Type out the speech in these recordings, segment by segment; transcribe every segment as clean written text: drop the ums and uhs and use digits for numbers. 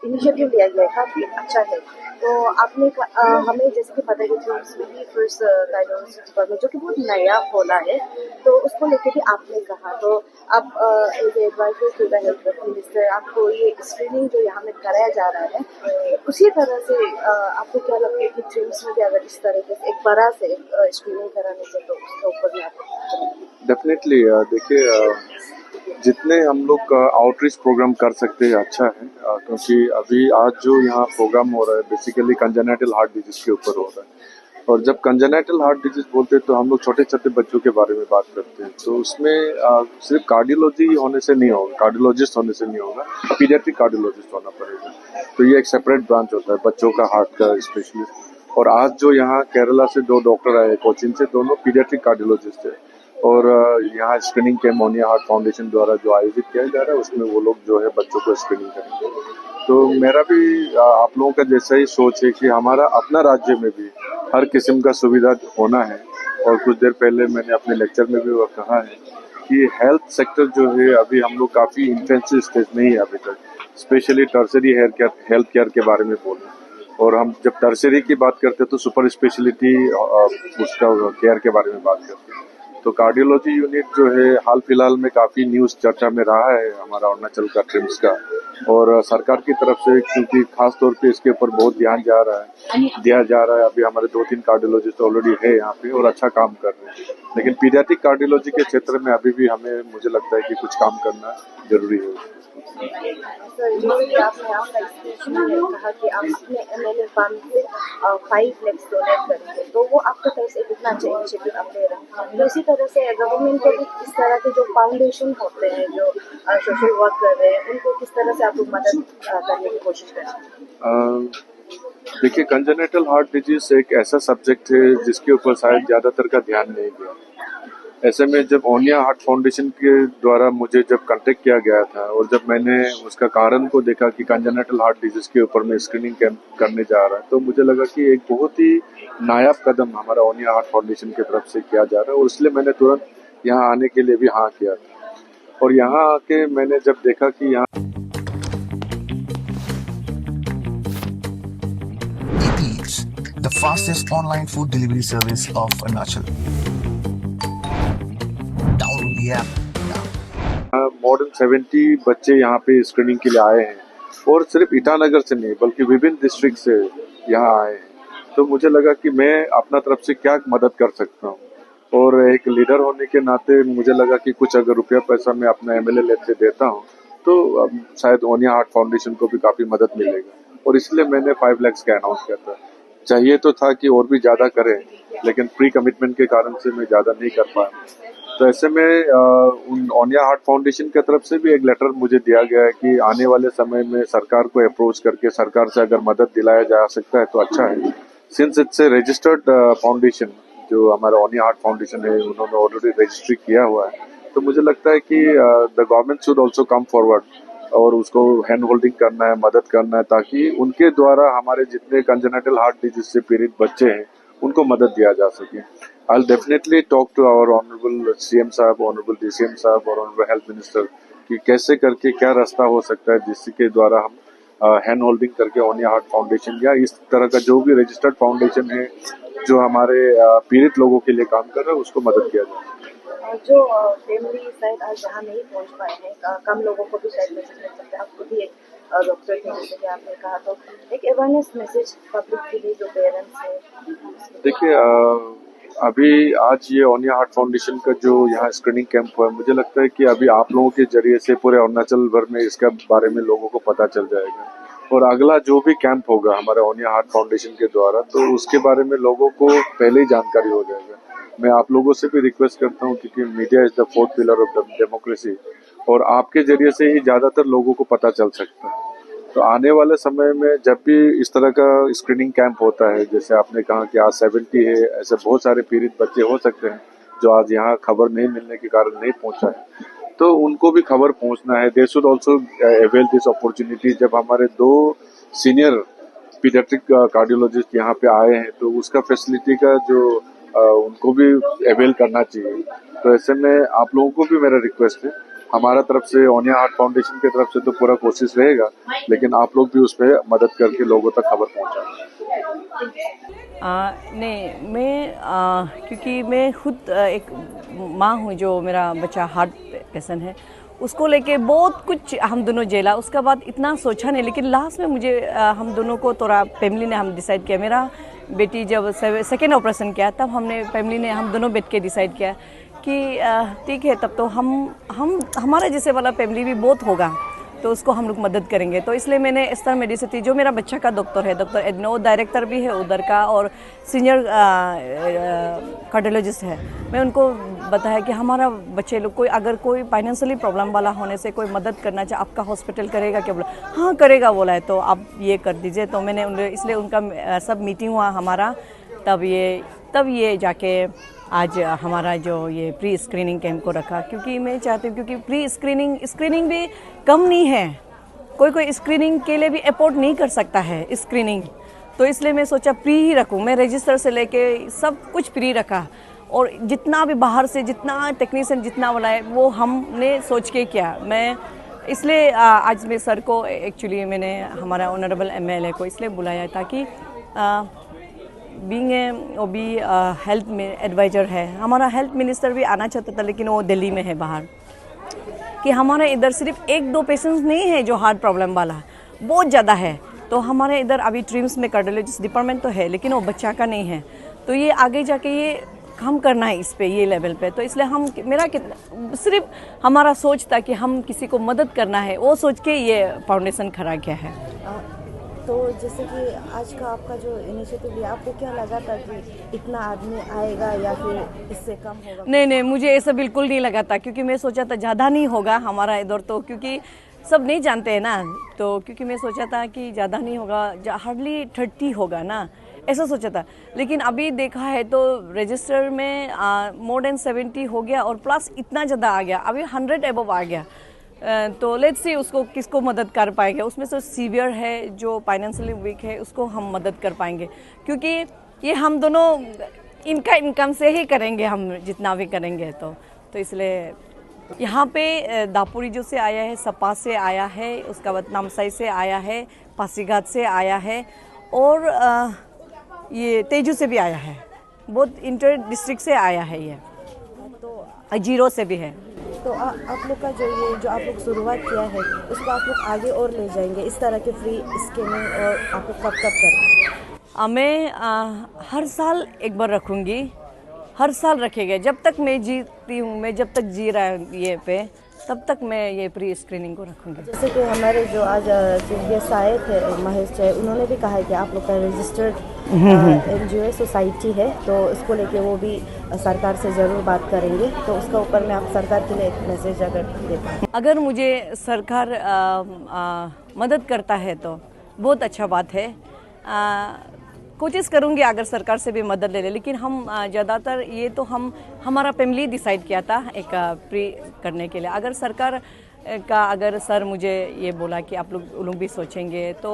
Initiative लिया गया है काफ़ी अच्छा है। तो आपने हमें जैसे कि पता है कि ट्रिम्स में ही फर्स्ट कार्डियोलॉजी डिपार्टमेंट जो कि बहुत नया खोला है, तो उसको लेके भी आपने कहा, तो आप as adviser to the health minister आपको ये स्क्रीनिंग जो यहाँ में कराया जा रहा है, उसी तरह से आपको क्या लगता है कि ट्रिम्स में भी अगर इस तरीके से एक बड़ा से स्क्रीनिंग कराने से तो उसके ऊपर भी आप डेफिनेटली देखिए जितने हम लोग आउटरीच प्रोग्राम कर सकते हैं अच्छा है, क्योंकि अभी आज जो यहाँ प्रोग्राम हो रहा है बेसिकली कंजेनिटल हार्ट डिजीज के ऊपर हो रहा है। और जब कंजेनिटल हार्ट डिजीज बोलते हैं तो हम लोग छोटे छोटे बच्चों के बारे में बात करते हैं, तो उसमें सिर्फ कार्डियोलॉजी होने से नहीं होगा, कार्डियोलॉजिस्ट होने से नहीं होगा, पीडियाट्रिक कार्डियोलॉजिस्ट होना पड़ेगा। तो ये एक सेपरेट ब्रांच होता है बच्चों का हार्ट का स्पेशलिस्ट। और आज जो यहाँ केरला से 2 डॉक्टर आए कोचिन से, दोनों पीडियाट्रिक कार्डियोलॉजिस्ट है। और यहाँ स्क्रीनिंग कैंप ओनिया हार्ट फाउंडेशन द्वारा जो आयोजित किया जा रहा है उसमें वो लोग जो है बच्चों को स्क्रीनिंग करेंगे। तो मेरा भी आप लोगों का जैसा ही सोच है कि हमारा अपना राज्य में भी हर किस्म का सुविधा होना है। और कुछ देर पहले मैंने अपने लेक्चर में भी वो कहा है कि हेल्थ सेक्टर जो है अभी हम लोग काफ़ी इंटेंसिव स्टेज में ही है अभी तक, स्पेशली टर्सरी हेल्थ केयर के बारे में बोलें। और हम जब टर्सरी की बात करते हैं तो सुपर स्पेशलिटी उसका केयर के बारे में बात करते हैं। तो कार्डियोलॉजी यूनिट जो है हाल फिलहाल में काफ़ी न्यूज़ चर्चा में रहा है हमारा अरुणाचल का ट्रिम्स का। और सरकार की तरफ से क्योंकि खास तौर पे इसके ऊपर बहुत ध्यान दिया जा रहा है। अभी हमारे 2-3 कार्डियोलॉजिस्ट ऑलरेडी है यहाँ पे और अच्छा काम कर रहे हैं। लेकिन पीडियाट्रिक कार्डियोलॉजी के क्षेत्र में अभी भी हमें मुझे लगता है कि कुछ काम करना जरूरी है। सर, जो भी आपने आपका स्पीच में कहा कि आप अपने एमएलए फंड से 5 लाख डोनेट करेंगे, तो वो आपकी तरफ से कितना अच्छा इनिशिएटिव आप ले रहे हैं। तो इसी तरह से गवर्नमेंट को भी इस तरह के जो फाउंडेशन होते हैं जो सोशल वर्क कर रहे हैं, उनको किस तरह से आप लोग मदद करने की कोशिश कर सकते हैं। देखिए कंजेनिटल हार्ट डिजीज एक ऐसा सब्जेक्ट है जिसके ऊपर शायद ज्यादातर का ध्यान नहीं गया। ऐसे में जब ओनिया हार्ट फाउंडेशन के द्वारा मुझे जब कांटेक्ट किया गया था और जब मैंने उसका कारण को देखा कि कंजेनिटल हार्ट डिजीज के ऊपर में स्क्रीनिंग कैंप करने जा रहा है, तो मुझे लगा कि एक बहुत ही नायाब कदम हमारा ओनिया हार्ट फाउंडेशन की तरफ से किया जा रहा है। और इसलिए मैंने तुरंत यहाँ आने के लिए भी हाँ किया था। और यहाँ आके मैंने जब देखा कि यहाँ the fastest online food delivery service of Arunachal. Download the app now. more than 70 बच्चे यहाँ पे स्क्रीनिंग के लिए आए हैं और सिर्फ ईटानगर से नहीं बल्कि विभिन्न डिस्ट्रिक्ट से यहाँ आए हैं। तो मुझे लगा कि मैं अपना तरफ से क्या मदद कर सकता हूँ और एक लीडर होने के नाते मुझे लगा कि कुछ अगर रुपया पैसा मैं अपना एमएलए लेते देता हूँ तो शायद ओनिया हार्ट फाउंडेशन को भी काफ़ी मदद मिलेगा। और इसलिए मैंने 5 लाख का अनाउंस किया था। चाहिए तो था कि और भी ज़्यादा करें, लेकिन प्री कमिटमेंट के कारण से मैं ज़्यादा नहीं कर पाया। तो ऐसे में उन ओनिया हार्ट फाउंडेशन की तरफ से भी एक लेटर मुझे दिया गया है कि आने वाले समय में सरकार को अप्रोच करके सरकार से अगर मदद दिलाया जा सकता है तो अच्छा है। Since it's a registered foundation, जो हमारा ओनिया हार्ट फाउंडेशन है उन्होंने ऑलरेडी रजिस्ट्री किया हुआ है, तो मुझे लगता है कि the government should also come forward और उसको हैंड होल्डिंग करना है, मदद करना है, ताकि उनके द्वारा हमारे जितने कंजेनिटल हार्ट डिजीज से पीड़ित बच्चे हैं उनको मदद दिया जा सके। I will definitely talk to our honourable CM साहब, ऑनरेबल डीसीएम साहब और ऑनरेबल हेल्थ मिनिस्टर कि कैसे करके क्या रास्ता हो सकता है जिसके द्वारा हम हैंड होल्डिंग करके ओनिया हार्ट फाउंडेशन या इस तरह का जो भी रजिस्टर्ड फाउंडेशन है जो हमारे पीड़ित लोगों के लिए काम कर रहा है उसको मदद किया जाए। जो फैमिली शायद आज जहाँ नहीं पहुँच पाए हैं, कम लोगों को भी शायद मैसेज मिल सकता है। आपको भी एक डॉक्टर थे जैसे कि आपने कहा, तो एक अवेयरनेस मैसेज पब्लिक के लिए जो पेरेंट्स हैं। देखिए अभी आज ये ओनिया हार्ट फाउंडेशन का जो यहाँ स्क्रीनिंग कैंप हुआ है, मुझे लगता है कि अभी आप लोगों के जरिए से पूरे अरुणाचल भर में इसके बारे में लोगों को पता चल जाएगा। और अगला जो भी कैंप होगा हमारे ओनिया हार्ट फाउंडेशन के द्वारा, तो उसके बारे में लोगों को पहले ही जानकारी हो जाएगा। मैं आप लोगों से भी रिक्वेस्ट करता हूँ क्योंकि media is the 4th pillar of the democracy और आपके जरिए से ही ज्यादातर लोगों को पता चल सकता है। तो आने वाले समय में जब भी इस तरह का स्क्रीनिंग कैंप होता है, जैसे आपने कहा कि आज 70 है, ऐसे बहुत सारे पीड़ित बच्चे हो सकते हैं जो आज यहाँ खबर नहीं मिलने के कारण नहीं पहुंचा है, तो उनको भी खबर पहुंचना है। They should also avail this opportunity. जब हमारे 2 सीनियर पीडियाट्रिक कार्डियोलॉजिस्ट यहाँ पे आए हैं तो उसका फैसिलिटी का जो उनको भी अवेल करना चाहिए। तो ऐसे में आप लोगों को भी मेरा रिक्वेस्ट है हमारा तरफ से ओनिया हार्ट फाउंडेशन की तरफ से तो पूरा कोशिश रहेगा, लेकिन आप लोग भी उस पर मदद करके लोगों तक खबर पहुंचाएं। नहीं, मैं क्योंकि मैं खुद एक माँ हूँ जो मेरा बच्चा हार्ट पेशेंट है, उसको लेके बहुत कुछ हम दोनों झेला। उसका बाद इतना सोचा नहीं, लेकिन लास्ट में मुझे हम दोनों को थोड़ा फैमिली ने हम डिसाइड किया। मेरा बेटी जब सेकेंड ऑपरेशन किया तब हमने फैमिली ने हम दोनों बैठ के डिसाइड किया कि ठीक है, तब तो हम हमारे जैसे वाला फैमिली भी बहुत होगा तो उसको हम लोग मदद करेंगे। तो इसलिए मैंने एस्थर मेडिसिटी, जो मेरा बच्चा का डॉक्टर है, डॉक्टर एडनो, डायरेक्टर भी है उधर का और सीनियर कार्डियोलॉजिस्ट है, मैं उनको बताया कि हमारा बच्चे लोग अगर कोई फाइनेंशियली प्रॉब्लम वाला होने से कोई मदद करना चाहे, आपका हॉस्पिटल करेगा क्या? बोला हाँ करेगा, बोला है तो आप ये कर दीजिए। तो मैंने इसलिए उनका सब मीटिंग हुआ हमारा, तब ये जाके आज हमारा जो ये प्री स्क्रीनिंग कैंप को रखा, क्योंकि मैं चाहती हूँ, क्योंकि प्री स्क्रीनिंग भी कम नहीं है, कोई स्क्रीनिंग के लिए भी अफोर्ड नहीं कर सकता है स्क्रीनिंग, तो इसलिए मैं सोचा प्री ही रखूँ। मैं रजिस्टर से लेके सब कुछ प्री रखा, और जितना भी बाहर से जितना टेक्नीशियन जितना वाला है वो हमने सोच के किया। मैं इसलिए आज मैं सर को एक्चुअली मैंने हमारा ऑनरेबल MLA को इसलिए बुलाया ताकि बीइंग वो भी हेल्थ में एडवाइज़र है, हमारा हेल्थ मिनिस्टर भी आना चाहता था लेकिन वो दिल्ली में है बाहर, कि हमारे इधर सिर्फ 1-2 पेशेंट्स नहीं है जो हार्ट प्रॉब्लम वाला, बहुत ज़्यादा है। तो हमारे इधर अभी ट्रिम्स में कार्डियोलॉजिस्ट डिपार्टमेंट तो है, लेकिन वो बच्चा का नहीं है, तो ये आगे जाके ये काम करना है इस पे, ये लेवल पे। तो इसलिए सिर्फ हमारा सोच था कि हम किसी को मदद करना है, वो सोच के ये फाउंडेशन खड़ा किया है। तो जैसे कि आज का आपका जो इनिशिएटिव लिया, आपको क्या लगा था कि इतना आदमी आएगा या फिर इससे कम होगा? नहीं, मुझे ऐसा बिल्कुल नहीं लगा था, क्योंकि मैं सोचा था ज़्यादा नहीं होगा हमारा इधर, तो क्योंकि सब नहीं जानते हैं ना, तो क्योंकि मैं सोचा था कि ज़्यादा नहीं होगा, हार्डली 30 होगा ना, ऐसा सोचा था। लेकिन अभी देखा है तो रजिस्टर में मोर देन 70 हो गया, और प्लस इतना ज़्यादा आ गया, अभी 100 एबव आ गया। तो लेट्स सी उसको किसको मदद कर पाएंगे, उसमें से सीवियर है जो फाइनेंशियली वीक है उसको हम मदद कर पाएंगे, क्योंकि ये हम दोनों इनका इनकम से ही करेंगे, हम जितना भी करेंगे। तो इसलिए यहाँ पे दापुरिजो से आया है, सपा से आया है, उसका बाद नामसाई से आया है, पासीघाट से आया है, और ये तेजू से भी आया है, बहुत इंटर डिस्ट्रिक्ट से आया है ये, तो जीरो से भी है। तो आप लोग का जो आप लोग शुरुआत किया है उसको आप लोग आगे और ले जाएंगे, इस तरह के फ्री स्कैनिंग, और आप लोग कब करेंगे? मैं हर साल एक बार रखूँगी, हर साल रखेगा, जब तक मैं जीती हूँ, मैं जब तक जी रहा हूँ ये पे, तब तक मैं ये प्री स्क्रीनिंग को रखूँगी। जैसे कि हमारे जो आज गेस्ट आए थे महेश चाय, उन्होंने भी कहा है कि आप लोग का रजिस्टर्ड NGO सोसाइटी है, तो इसको लेके वो भी सरकार से ज़रूर बात करेंगे, तो उसका ऊपर में आप सरकार के लिए एक मैसेज अगर दे पाएँ। अगर मुझे सरकार मदद करता है तो बहुत अच्छा बात है, कोशिश करूँगी अगर सरकार से भी मदद ले ले, लेकिन हम ज़्यादातर ये तो हमारा फैमिली डिसाइड किया था एक प्री करने के लिए। अगर सरकार का अगर सर मुझे ये बोला कि आप लोग भी सोचेंगे तो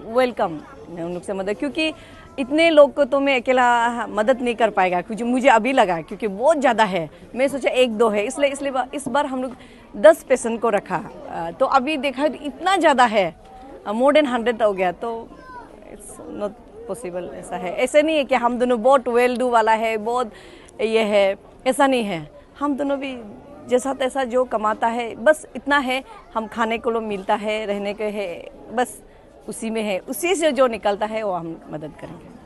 वेलकम, मैं उन लोग से मदद, क्योंकि इतने लोग को तो मैं अकेला मदद नहीं कर पाएगा, क्योंकि मुझे अभी लगा क्योंकि बहुत ज़्यादा है, मैं सोचा 1-2 है, इसलिए इस बार हम लोग 10 पेशेंट को रखा, तो अभी देखा इतना ज़्यादा है, मोर देन 100 हो गया, तो इट्स नॉट पॉसिबल। ऐसा है, ऐसे नहीं है कि हम दोनों बहुत वेल डू वाला है, बहुत ये है, ऐसा नहीं है। हम दोनों भी जैसा तैसा जो कमाता है बस इतना है, हम खाने को मिलता है, रहने के है, बस उसी में है, उसी से जो निकलता है वो हम मदद करेंगे।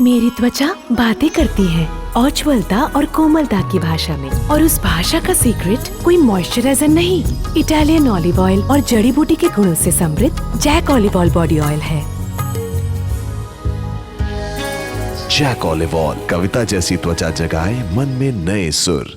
मेरी त्वचा बातें करती है औज्ज्वलता और कोमलता की भाषा में, और उस भाषा का सीक्रेट कोई मॉइस्चराइजर नहीं, इटालियन ऑलिव ऑयल और जड़ी बूटी के गुणों से समृद्ध Jack olive oil body oil है। जैक ऑलिव ऑयल, कविता जैसी त्वचा जगाए मन में नए सुर।